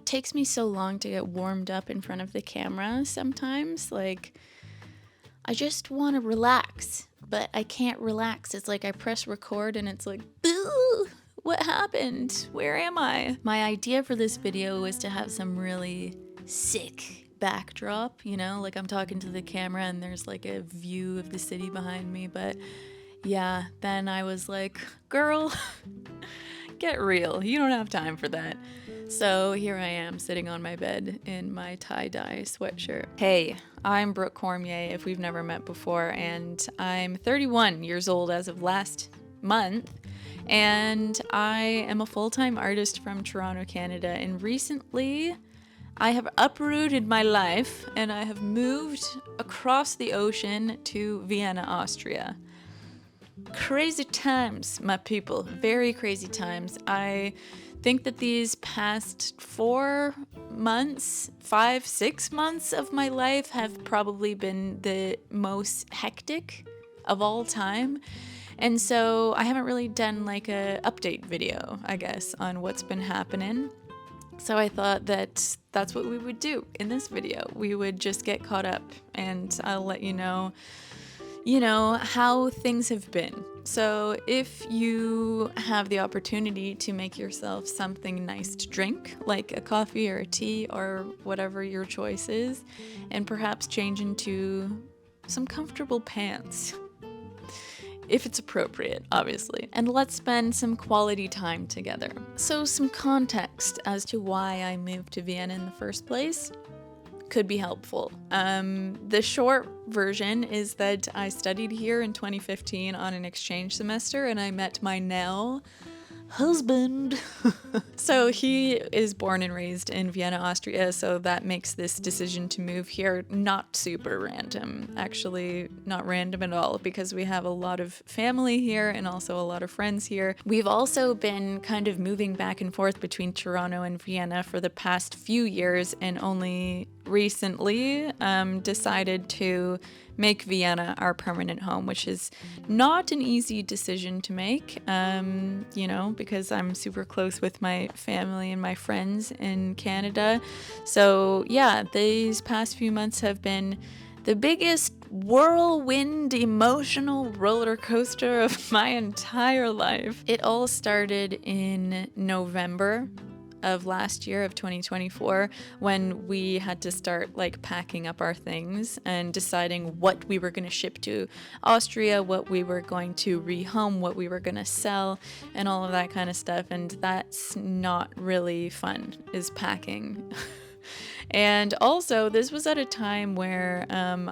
takes me so long to get warmed up in front of the camera sometimes. Like, I just want to relax, but I can't relax. It's like I press record and it's like, boo, what happened? Where am I? My idea for this video was to have some really sick backdrop, you know, like I'm talking to the camera and there's like a view of the city behind me. But yeah, then I was like, girl, get real. You don't have time for that. So here I am sitting on my bed in my tie-dye sweatshirt. Hey, I'm Brooke Cormier, if we've never met before, and I'm 31 years old as of last month, and I am a full-time artist from Toronto, Canada, and recently I have uprooted my life and I have moved across the ocean to Vienna, Austria. Crazy times, my people, very crazy times. I think that these past 4 months, 5, 6 months of my life have probably been the most hectic of all time. And so I haven't really done like a update video, I guess, on what's been happening. So I thought that that's what we would do in this video. We would just get caught up and I'll let you know, how things have been. So if you have the opportunity to make yourself something nice to drink, like a coffee or a tea or whatever your choice is, and perhaps change into some comfortable pants, if it's appropriate, obviously. And let's spend some quality time together. So some context as to why I moved to Vienna in the first place could be helpful. The short version is that I studied here in 2015 on an exchange semester and I met my now husband. So he is born and raised in Vienna, Austria, so that makes this decision to move here not super random. Actually, not random at all, because we have a lot of family here and also a lot of friends here. We've also been kind of moving back and forth between Toronto and Vienna for the past few years, and only recently decided to make Vienna our permanent home, which is not an easy decision to make, because I'm super close with my family and my friends in Canada. So yeah, these past few months have been the biggest whirlwind emotional roller coaster of my entire life. It all started in November of last year, of 2024, when we had to start like packing up our things and deciding what we were going to ship to Austria, what we were going to rehome, what we were going to sell, and all of that kind of stuff. And that's not really fun, is packing. And also, this was at a time where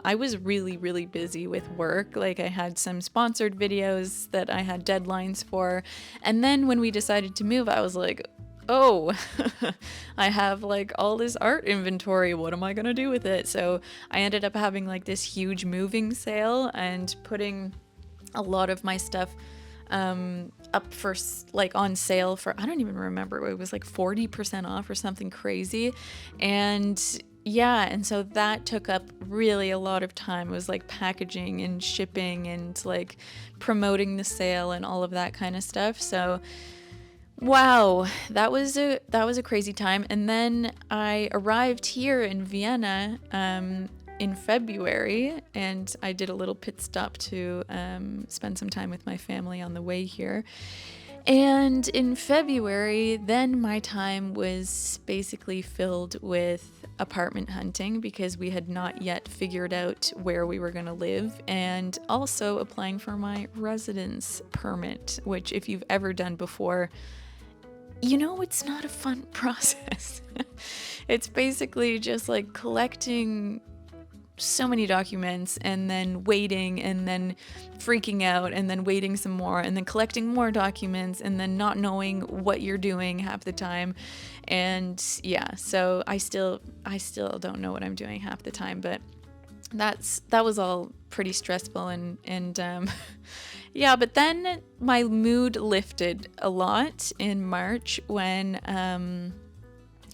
I was really, really busy with work. Like, I had some sponsored videos that I had deadlines for. And then when we decided to move, I was like, oh, I have like all this art inventory. What am I gonna do with it? So I ended up having like this huge moving sale and putting a lot of my stuff up for like on sale for, I don't even remember, it was like 40% off or something crazy. And yeah, and so that took up really a lot of time. It was like packaging and shipping and like promoting the sale and all of that kind of stuff. So wow, that was a crazy time. And then I arrived here in Vienna in February, and I did a little pit stop to spend some time with my family on the way here. And in February, then my time was basically filled with apartment hunting because we had not yet figured out where we were going to live, and also applying for my residence permit, which if you've ever done before, it's not a fun process. It's basically just like collecting so many documents and then waiting and then freaking out and then waiting some more and then collecting more documents and then not knowing what you're doing half the time. And yeah, so I still don't know what I'm doing half the time, but that was all pretty stressful and yeah, but then my mood lifted a lot in March when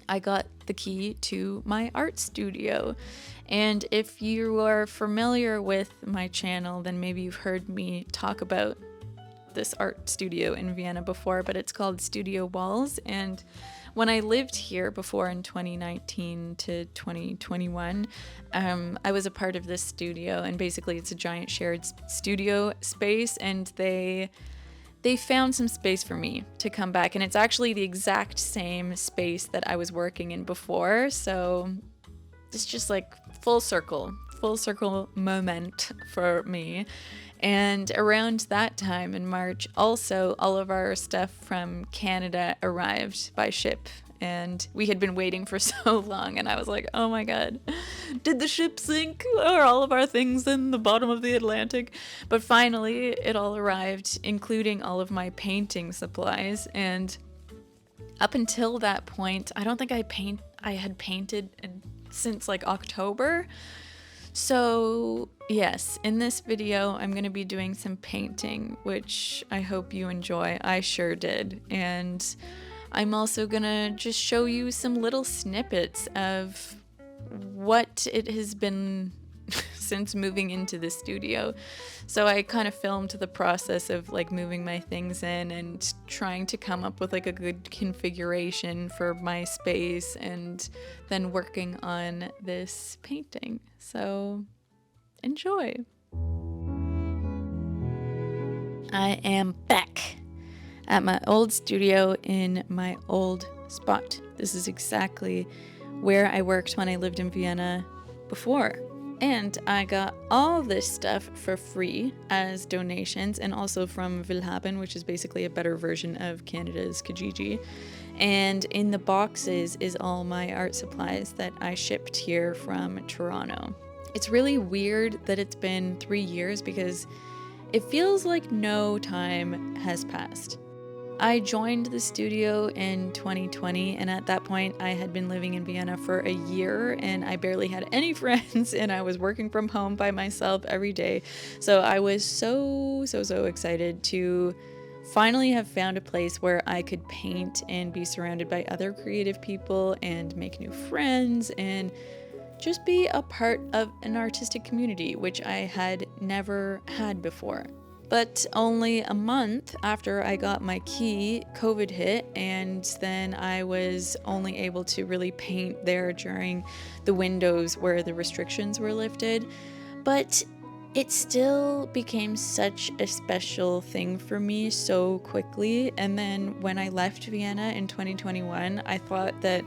I got the key to my art studio. And if you are familiar with my channel, then maybe you've heard me talk about this art studio in Vienna before, but it's called Studio Walls. And when I lived here before in 2019 to 2021, I was a part of this studio, and basically it's a giant shared studio space, and they found some space for me to come back, and it's actually the exact same space that I was working in before, so it's just like full circle moment for me. And around that time in March, also all of our stuff from Canada arrived by ship, and we had been waiting for so long, and I was like, oh my god, did the ship sink? Are all of our things in the bottom of the Atlantic? But finally it all arrived, including all of my painting supplies. And up until that point, I don't think I had painted since like October. So yes, in this video I'm going to be doing some painting, which I hope you enjoy. I sure did. And I'm also going to just show you some little snippets of what it has been since moving into the studio. So I kind of filmed the process of like moving my things in and trying to come up with like a good configuration for my space, and then working on this painting. So enjoy. I am back at my old studio in my old spot. This is exactly where I worked when I lived in Vienna before. And I got all this stuff for free as donations, and also from Willhaben, which is basically a better version of Canada's Kijiji. And in the boxes is all my art supplies that I shipped here from Toronto. It's really weird that it's been 3 years, because it feels like no time has passed. I joined the studio in 2020, and at that point I had been living in Vienna for a year, and I barely had any friends, and I was working from home by myself every day. So I was so excited to finally have found a place where I could paint and be surrounded by other creative people and make new friends and just be a part of an artistic community, which I had never had before. But only a month after I got my key, COVID hit, and then I was only able to really paint there during the windows where the restrictions were lifted. But it still became such a special thing for me so quickly. And then when I left Vienna in 2021, I thought that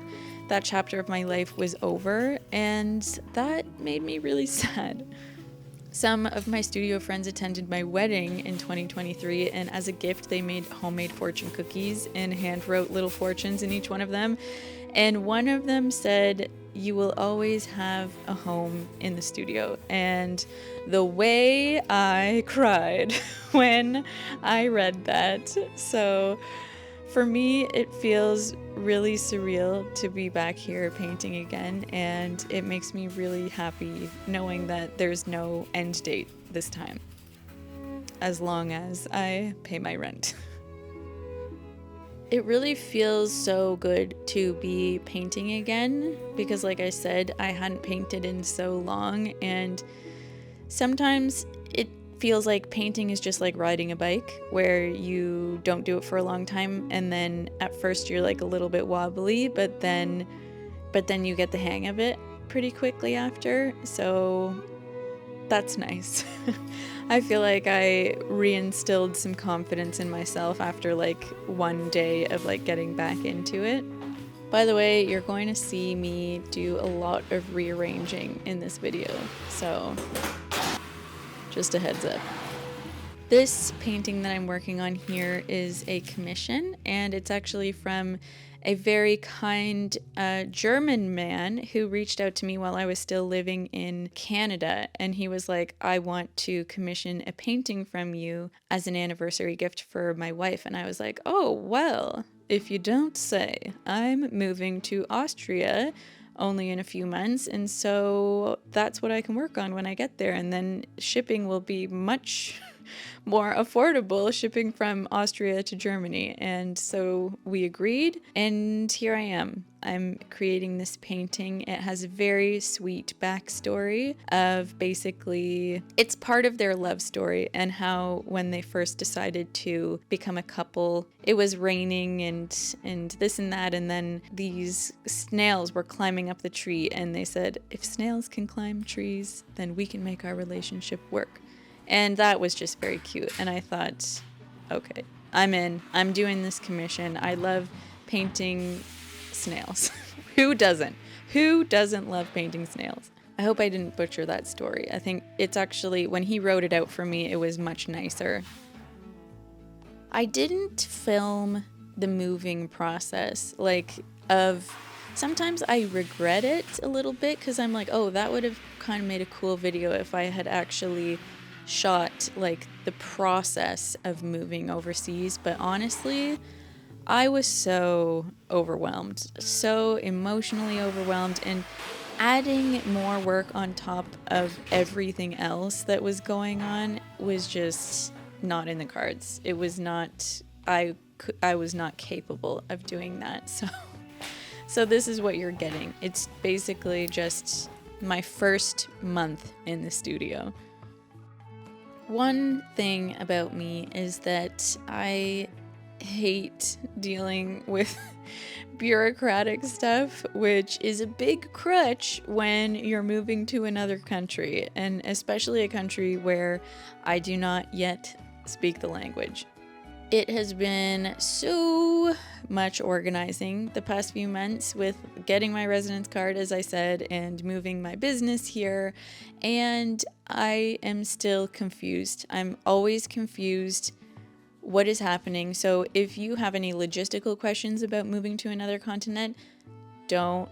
that chapter of my life was over, and that made me really sad. Some of my studio friends attended my wedding in 2023, and as a gift they made homemade fortune cookies and hand wrote little fortunes in each one of them. And one of them said, "You will always have a home in the studio." And the way I cried when I read that. So for me, it feels really surreal to be back here painting again, and it makes me really happy knowing that there's no end date this time, as long as I pay my rent. It really feels so good to be painting again, because like I said, I hadn't painted in so long, and sometimes it feels like painting is just like riding a bike, where you don't do it for a long time, and then at first you're like a little bit wobbly, but then you get the hang of it pretty quickly after. So that's nice. I feel like I reinstilled some confidence in myself after like one day of like getting back into it. By the way, you're going to see me do a lot of rearranging in this video, so just a heads up. This painting that I'm working on here is a commission, and it's actually from a very kind German man who reached out to me while I was still living in Canada, and he was like, "I want to commission a painting from you as an anniversary gift for my wife." And I was like, "Oh, well, if you don't say. I'm moving to Austria only in a few months, and so that's what I can work on when I get there, and then shipping will be much more affordable shipping from Austria to Germany. And so we agreed, and here I am. I'm creating this painting. It has a very sweet backstory of basically, it's part of their love story and how when they first decided to become a couple, it was raining and this and that, and then these snails were climbing up the tree, and they said, if snails can climb trees, then we can make our relationship work. And that was just very cute. And I thought, okay, I'm in. I'm doing this commission. I love painting snails. Who doesn't? Who doesn't love painting snails? I hope I didn't butcher that story. I think it's actually, when he wrote it out for me, it was much nicer. I didn't film the moving process, sometimes I regret it a little bit because I'm like, oh, that would have kind of made a cool video if I had actually shot the process of moving overseas. But honestly, I was so overwhelmed, so emotionally overwhelmed, and adding more work on top of everything else that was going on was just not in the cards. It was not, I was not capable of doing that. So this is what you're getting. It's basically just my first month in the studio. One thing about me is that I hate dealing with bureaucratic stuff, which is a big crutch when you're moving to another country, and especially a country where I do not yet speak the language. It has been so much organizing the past few months with getting my residence card, as I said, and moving my business here, and I am still confused. I'm always confused what is happening. So if you have any logistical questions about moving to another continent, don't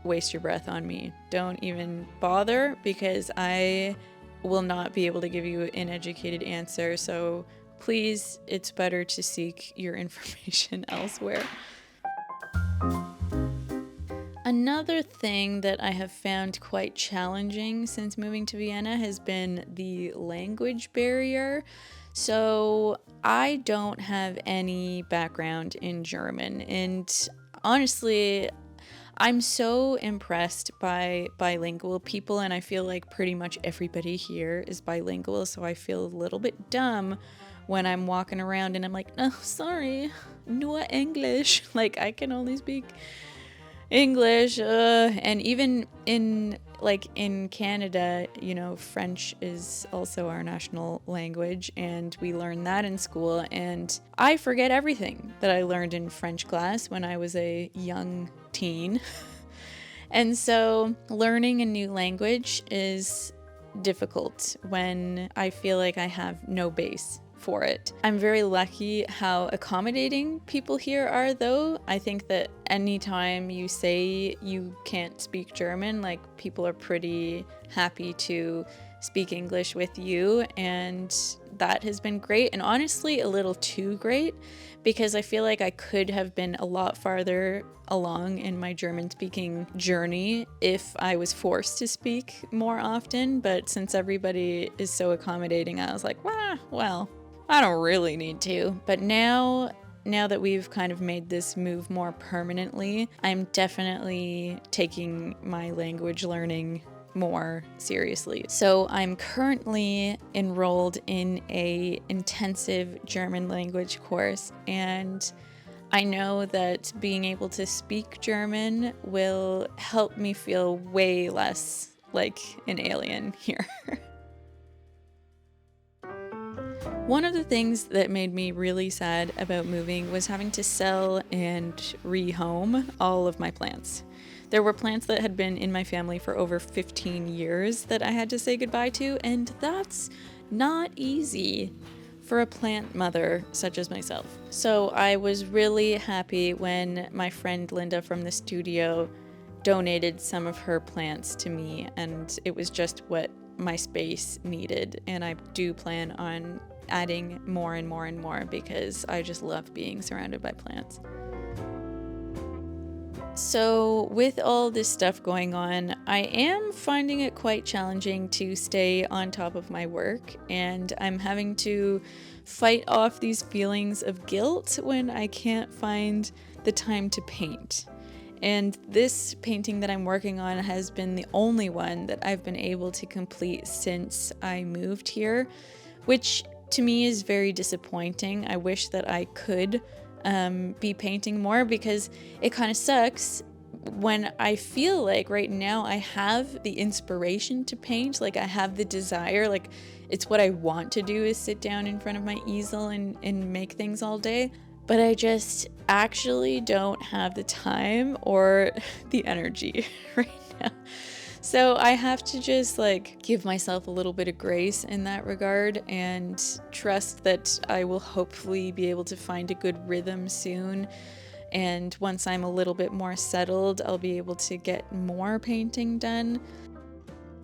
waste your breath on me. Don't even bother, because I will not be able to give you an educated answer. So please, it's better to seek your information elsewhere. Another thing that I have found quite challenging since moving to Vienna has been the language barrier. So I don't have any background in German, and honestly, I'm so impressed by bilingual people, and I feel like pretty much everybody here is bilingual, so I feel a little bit dumb when I'm walking around and I'm like, oh, sorry, nur English. I can only speak English, and even in Canada, French is also our national language, and we learn that in school, and I forget everything that I learned in French class when I was a young teen. And so learning a new language is difficult when I feel like I have no base for it. I'm very lucky how accommodating people here are, though. I think that anytime you say you can't speak German, people are pretty happy to speak English with you, and that has been great, and honestly a little too great, because I feel like I could have been a lot farther along in my German speaking journey if I was forced to speak more often. But since everybody is so accommodating, I was like, well, I don't really need to. But now that we've kind of made this move more permanently, I'm definitely taking my language learning more seriously. So I'm currently enrolled in a intensive German language course, and I know that being able to speak German will help me feel way less like an alien here. One of the things that made me really sad about moving was having to sell and rehome all of my plants. There were plants that had been in my family for over 15 years that I had to say goodbye to, and that's not easy for a plant mother such as myself. So I was really happy when my friend Linda from the studio donated some of her plants to me, and it was just what my space needed, and I do plan on adding more and more and more because I just love being surrounded by plants. So, with all this stuff going on, I am finding it quite challenging to stay on top of my work, and I'm having to fight off these feelings of guilt when I can't find the time to paint. And this painting that I'm working on has been the only one that I've been able to complete since I moved here, which to me is very disappointing. I wish that I could be painting more, because it kind of sucks when I feel like right now I have the inspiration to paint, like I have the desire, like it's what I want to do is sit down in front of my easel and make things all day, but I just actually don't have the time or the energy right now. So I have to just like give myself a little bit of grace in that regard and trust that I will hopefully be able to find a good rhythm soon. And once I'm a little bit more settled, I'll be able to get more painting done.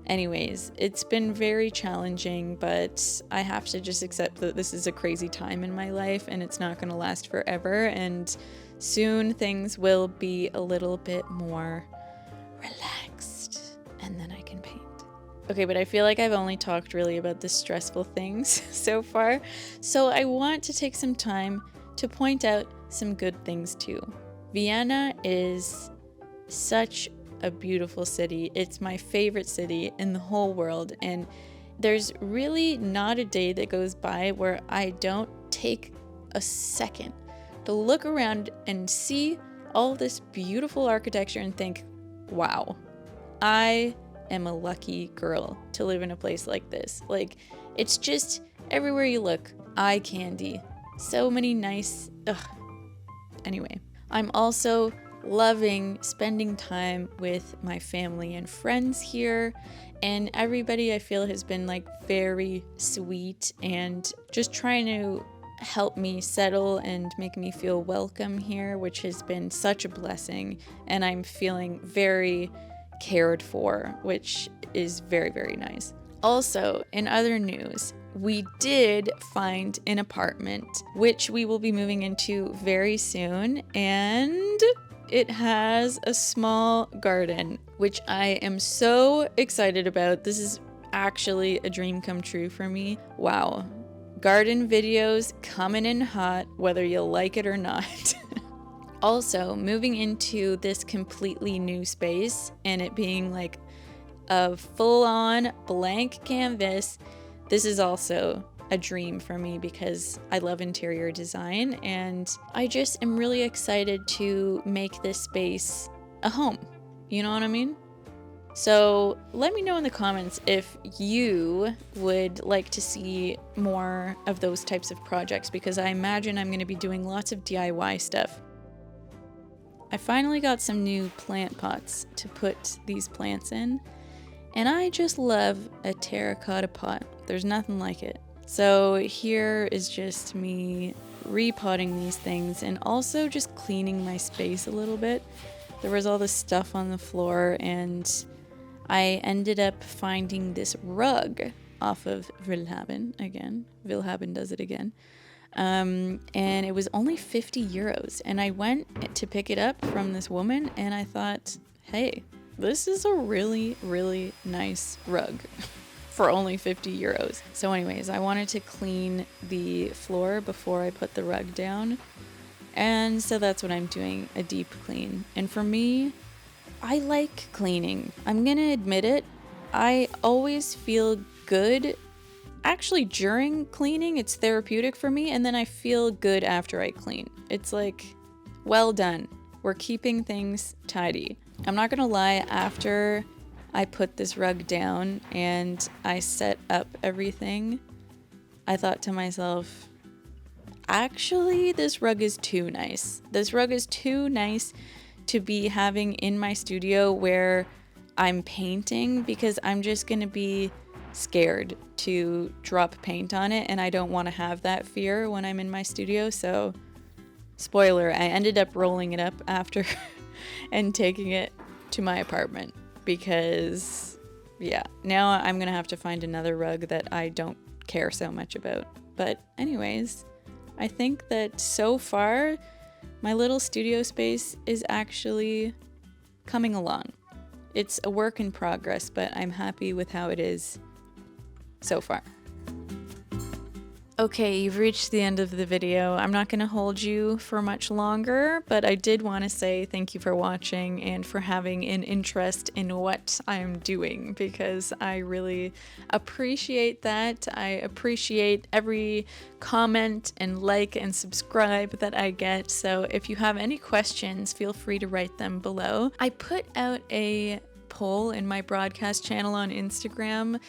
Anyways, it's been very challenging, but I have to just accept that this is a crazy time in my life and it's not going to last forever. And soon things will be a little bit more relaxed. And then I can paint. Okay, but I feel like I've only talked really about the stressful things so far. So I want to take some time to point out some good things too. Vienna is such a beautiful city. It's my favorite city in the whole world. And there's really not a day that goes by where I don't take a second to look around and see all this beautiful architecture and think, wow, I am a lucky girl to live in a place like this. Like, it's just everywhere you look, eye candy. So many nice, Anyway, I'm also loving spending time with my family and friends here, and everybody I feel has been like very sweet and just trying to help me settle and make me feel welcome here, which has been such a blessing, and I'm feeling very cared for, which is very, very nice. Also, in other news, we did find an apartment, which we will be moving into very soon, and it has a small garden, which I am so excited about. This is actually a dream come true for me. Wow. Garden videos coming in hot, whether you like it or not. Also, moving into this completely new space and it being like a full-on blank canvas, this is also a dream for me because I love interior design and I just am really excited to make this space a home. You know what I mean? So let me know in the comments if you would like to see more of those types of projects, because I imagine I'm going to be doing lots of DIY stuff. I finally got some new plant pots to put these plants in, and I just love a terracotta pot. There's nothing like it. So here is just me repotting these things and also just cleaning my space a little bit. There was all this stuff on the floor, and I ended up finding this rug off of Willhaben again. Willhaben does it again. And it was only 50 euros. And I went to pick it up from this woman and I thought, hey, this is a really, really nice rug for only 50 euros. So anyways, I wanted to clean the floor before I put the rug down. And so that's what I'm doing, a deep clean. And for me, I like cleaning. I'm gonna admit it. I always feel good. Actually, during cleaning, it's therapeutic for me, and then I feel good after I clean. It's like, well done. We're keeping things tidy. I'm not gonna lie, after I put this rug down and I set up everything, I thought to myself, actually, this rug is too nice. This rug is too nice to be having in my studio where I'm painting, because I'm just gonna be scared to drop paint on it, and I don't want to have that fear when I'm in my studio. So spoiler, I ended up rolling it up after and taking it to my apartment, because yeah, now I'm gonna have to find another rug that I don't care so much about. But anyways, I think that so far my little studio space is actually coming along. It's a work in progress, but I'm happy with how it is so far. Okay, you've reached the end of the video. I'm not going to hold you for much longer, but I did want to say thank you for watching and for having an interest in what I'm doing, because I really appreciate that. I appreciate every comment and like and subscribe that I get. So if you have any questions, feel free to write them below. I put out a poll in my broadcast channel on Instagram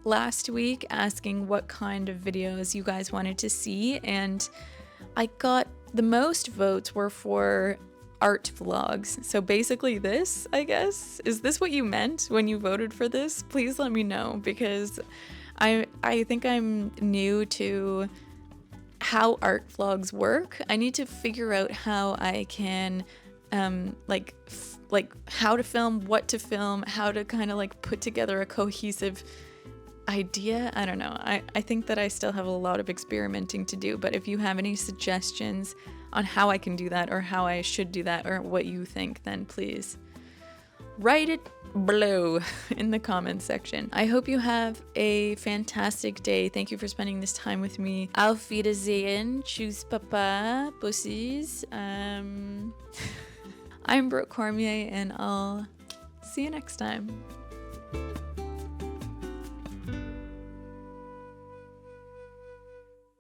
last week asking what kind of videos you guys wanted to see, and I got the most votes were for art vlogs. So basically this, I guess. Is this what you meant when you voted for this? Please let me know, because I think I'm new to how art vlogs work. I need to figure out how I can like how to film, what to film, how to kind of like put together a cohesive idea. I don't know. I think that I still have a lot of experimenting to do, but if you have any suggestions on how I can do that, or how I should do that, or what you think, then please write it below in the comments section. I hope you have a fantastic day. Thank you for spending this time with me. Auf Wiedersehen. Tschüss, Papa. Pussies. I'm Brooke Cormier, and I'll see you next time.